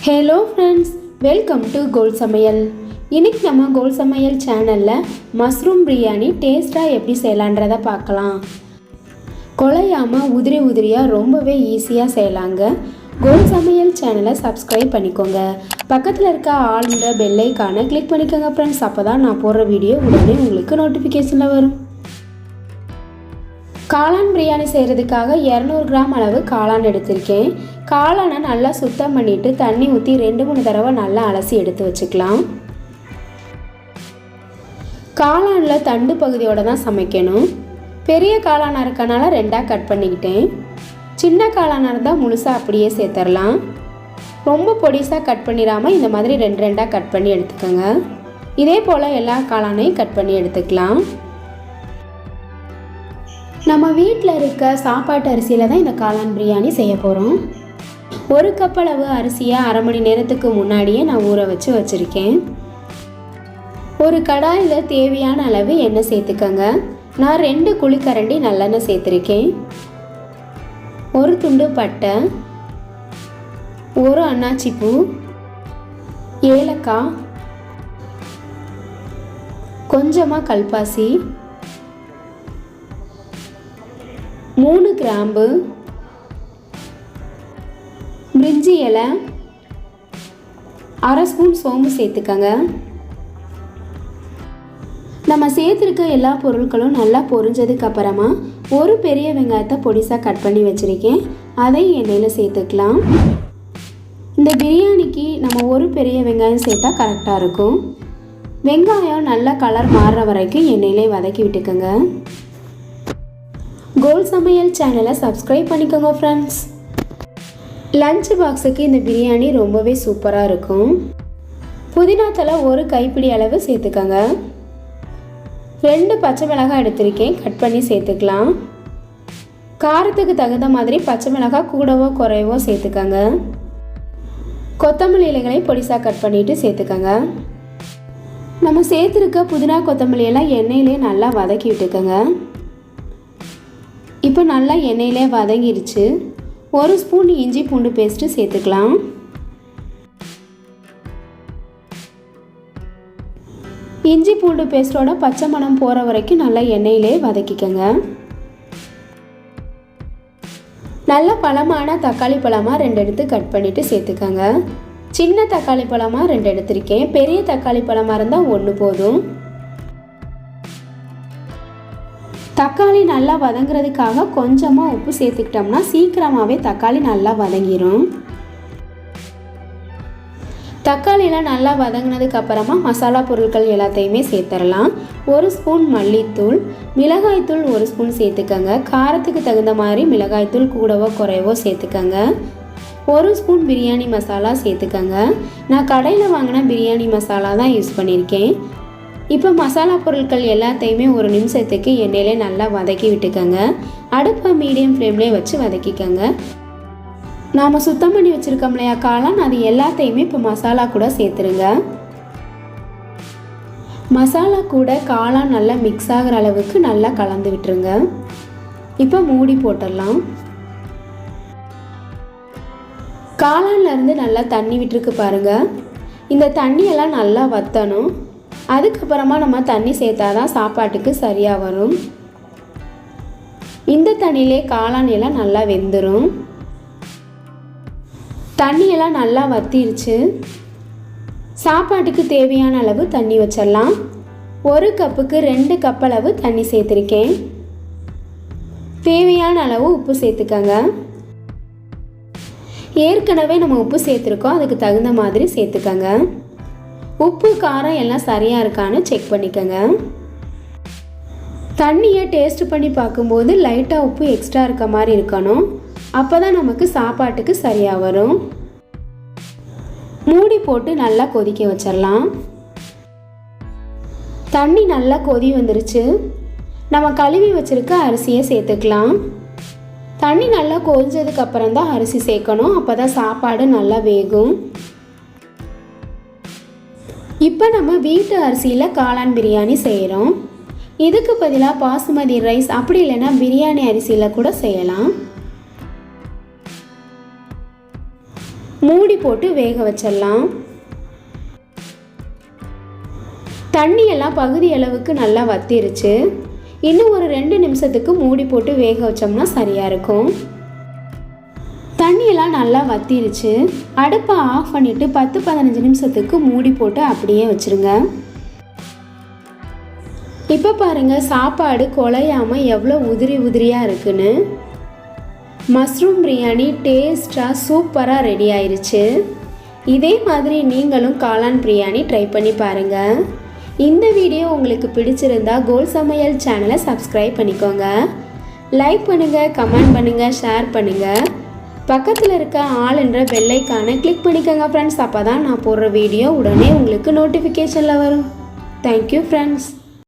Hello friends, welcome to கோல்சமையல். இன்றைக்கி நம்ம கோல்சமையல் சேனலில் மஷ்ரூம் பிரியாணி டேஸ்ட்டாக எப்படி செய்யலான்றதை பார்க்கலாம். குழையாமல் உதிரியாக ரொம்பவே ஈஸியாக செய்யலாங்க. கோல்சமையல் சேனலை சப்ஸ்கிரைப் பண்ணிக்கோங்க. பக்கத்தில் இருக்க ஆல்ன்ற பெல்லைக்கான கிளிக் பண்ணிக்கோங்க ஃப்ரெண்ட்ஸ். அப்போ தான் நான் போடுற வீடியோ உடனே உங்களுக்கு நோட்டிஃபிகேஷனில் வரும். காளான் பிரியாணி செய்கிறதுக்காக 200 கிராம் அளவு காளான் எடுத்திருக்கேன். காளானை நல்லா சுத்தம் பண்ணிவிட்டு தண்ணி ஊற்றி 2-3 தடவை நல்லா அலசி எடுத்து வச்சுக்கலாம். காளானில் தண்டு பகுதியோடு தான் சமைக்கணும். பெரிய காளானாக இருக்கனால 2ஆக கட் பண்ணிக்கிட்டேன். சின்ன காளானாக இருந்தால் முழுசாக அப்படியே சேர்த்துடலாம். ரொம்ப பொடிசாக கட் பண்ணிடாமல் இந்த மாதிரி 2-2ஆக கட் பண்ணி எடுத்துக்கோங்க. இதே போல் எல்லா காளானையும் கட் பண்ணி எடுத்துக்கலாம். நம்ம வீட்டில் இருக்க சாப்பாட்டு அரிசியில் தான் இந்த காளான் பிரியாணி செய்ய போகிறோம். 1 கப் அளவு அரிசியை அரை மணி நேரத்துக்கு முன்னாடியே நான் ஊற வச்சுருக்கேன். ஒரு கடாயில் தேவையான அளவு எண்ணெய் சேர்த்துக்கோங்க. நான் 2 குழிக்கரண்டி நல்லெண்ணெய் சேர்த்துருக்கேன். 1 துண்டு பட்டை, 1 அன்னாச்சி பூ, ஏலக்காய், கொஞ்சமாக கல்பாசி, 3 கிராம்பு, பிரிஞ்சி இலை, அரை ஸ்பூன் சோம்பு சேர்த்துக்கங்க. நம்ம சேர்த்துருக்க எல்லா பொருட்களும் நல்லா பொரிஞ்சதுக்கு அப்புறமா ஒரு பெரிய வெங்காயத்தை பொடிசாக கட் பண்ணி வச்சுருக்கேன். அதை எண்ணெயில் சேர்த்துக்கலாம். இந்த பிரியாணிக்கு நம்ம ஒரு பெரிய வெங்காயம் சேர்த்தா கரெக்டாக இருக்கும். வெங்காயம் நல்லா கலர் மாறுற வரைக்கும் எண்ணெயிலே வதக்கி விட்டுக்கோங்க. கோல்சமையல் சேனலை சப்ஸ்கிரைப் பண்ணிக்கோங்க ஃப்ரெண்ட்ஸ். லஞ்ச் பாக்ஸுக்கு இந்த பிரியாணி ரொம்பவே சூப்பராக இருக்கும். புதினா தழை 1 கைப்பிடி அளவு சேர்த்துக்கோங்க. 2 பச்சை மிளகாய் எடுத்திருக்கேன், கட் பண்ணி சேர்த்துக்கலாம். காரத்துக்கு தகுந்த மாதிரி பச்சை மிளகாய் கூடவோ குறைவோ சேர்த்துக்கோங்க. கொத்தமல்லி இலைகளை பொடிசாக கட் பண்ணிவிட்டு சேர்த்துக்கோங்க. நம்ம சேர்த்துருக்க புதினா கொத்தமல்லி எல்லாம் எண்ணெயிலே நல்லா வதக்கி விட்டுக்கோங்க. இப்போ நல்லா எண்ணெயிலே வதங்கிடுச்சு. 1 ஸ்பூன் இஞ்சி பூண்டு பேஸ்ட்டு சேர்த்துக்கலாம். இஞ்சி பூண்டு பேஸ்ட்டோட பச்சை மணம் போகிற வரைக்கும் நல்லா எண்ணெயிலே வதக்கிக்கோங்க. நல்ல பழமான தக்காளி பழமாக 2 எடுத்து கட் பண்ணிவிட்டு சேர்த்துக்கோங்க. சின்ன தக்காளி பழமாக 2 எடுத்திருக்கேன். பெரிய தக்காளி பழமாக இருந்தால் 1 போதும். தக்காளி நல்லா வதங்குறதுக்காக கொஞ்சமாக உப்பு சேர்த்துக்கிட்டோம்னா சீக்கிரமாகவே தக்காளி நல்லா வதங்கிடும். தக்காளியெலாம் நல்லா வதங்கினதுக்கு அப்புறமா மசாலா பொருட்கள் எல்லாத்தையுமே சேர்த்துடலாம். 1 ஸ்பூன் மல்லித்தூள், மிளகாய்த்தூள் 1 ஸ்பூன் சேர்த்துக்கோங்க. காரத்துக்கு தகுந்த மாதிரி மிளகாய்த்தூள் கூடவோ குறைவோ சேர்த்துக்கோங்க. 1 ஸ்பூன் பிரியாணி மசாலா சேர்த்துக்கோங்க. நான் கடையில் வாங்கின பிரியாணி மசாலா தான் யூஸ் பண்ணியிருக்கேன். இப்போ மசாலா பொருட்கள் எல்லாத்தையுமே 1 நிமிஷத்துக்கு எண்ணெயிலே நல்லா வதக்கி விட்டுக்கோங்க. அடுப்பை மீடியம் ஃப்ளேம்லேயே வச்சு வதக்கிக்கோங்க. நாம் சுத்தம் பண்ணி வச்சுருக்கோம் இல்லையா காளான், அது எல்லாத்தையுமே இப்போ மசாலா கூட சேர்த்துருங்க. மசாலா கூட காளான் நல்லா மிக்ஸ் ஆகிற அளவுக்கு நல்லா கலந்து விட்டுருங்க. இப்போ மூடி போட்டுடலாம். காளான்லேருந்து நல்லா தண்ணி விட்டுருக்கு பாருங்கள். இந்த தண்ணியெல்லாம் நல்லா வற்றணும். அதுக்கப்புறமா நம்ம தண்ணி சேர்த்தாதான் சாப்பாட்டுக்கு சரியாக வரும். இந்த தண்ணியிலே காளான் எல்லாம் நல்லா வெந்துடும். தண்ணியெல்லாம் நல்லா வற்றிருச்சு. சாப்பாட்டுக்கு தேவையான அளவு தண்ணி வச்சிடலாம். 1 கப்புக்கு 2 கப் அளவு தண்ணி சேர்த்துருக்கேன். தேவையான அளவு உப்பு சேர்த்துக்கோங்க. ஏற்கனவே நம்ம உப்பு சேர்த்துருக்கோம், அதுக்கு தகுந்த மாதிரி சேர்த்துக்கோங்க. உப்பு காரம் எல்லாம் சரியாக இருக்கான்னு செக் பண்ணிக்கோங்க. தண்ணியை டேஸ்ட் பண்ணி பார்க்கும்போது லைட்டாக உப்பு எக்ஸ்ட்ரா இருக்க மாதிரி இருக்கணும். அப்போ தான் நமக்கு சாப்பாட்டுக்கு சரியாக வரும். மூடி போட்டு நல்லா கொதிக்க வச்சிடலாம். தண்ணி நல்லா கொதி வந்துருச்சு. நம்ம கழுவி வச்சுருக்க அரிசியை சேர்த்துக்கலாம். தண்ணி நல்லா கொதிஞ்சதுக்கு அப்புறம் தான் அரிசி சேர்க்கணும். அப்போ தான் சாப்பாடு நல்லா வேகும். இப்போ நம்ம வீட்டு அரிசியில் காளான் பிரியாணி செய்கிறோம். இதுக்கு பதிலாக பாசுமதி ரைஸ் அப்படி இல்லைன்னா பிரியாணி அரிசியில் கூட செய்யலாம். மூடி போட்டு வேக வச்சிடலாம். தண்ணியெல்லாம் பகுதி அளவுக்கு நல்லா வத்திருச்சு. இன்னும் ஒரு 2 நிமிஷத்துக்கு மூடி போட்டு வேக வச்சோம்னா சரியாக இருக்கும். தண்ணியெல்லாம் நல்லா வத்திருச்சு. அடுப்பை ஆஃப் பண்ணிவிட்டு 10-15 நிமிஷத்துக்கு மூடி போட்டு அப்படியே வச்சுருங்க. இப்போ பாருங்கள், சாப்பாடு குழையாமல் எவ்வளோ உதிரி உதிரியாக இருக்குன்னு. மஷ்ரூம் பிரியாணி டேஸ்ட்டாக சூப்பராக ரெடி ஆயிடுச்சு. இதே மாதிரி நீங்களும் காளான் பிரியாணி ட்ரை பண்ணி பாருங்கள். இந்த வீடியோ உங்களுக்கு பிடிச்சிருந்தா கோல் சமையல் சேனலை சப்ஸ்கிரைப் பண்ணிக்கோங்க. லைக் பண்ணுங்கள், கமெண்ட் பண்ணுங்கள், ஷேர் பண்ணுங்கள். பக்கத்தில் இருக்க ஆல் என்ற பெல் ஐகானை கிளிக் பண்ணிக்கோங்க ஃப்ரெண்ட்ஸ். அப்போ தான் நான் போடுற வீடியோ உடனே உங்களுக்கு நோட்டிஃபிகேஷனில் வரும். Thank you friends.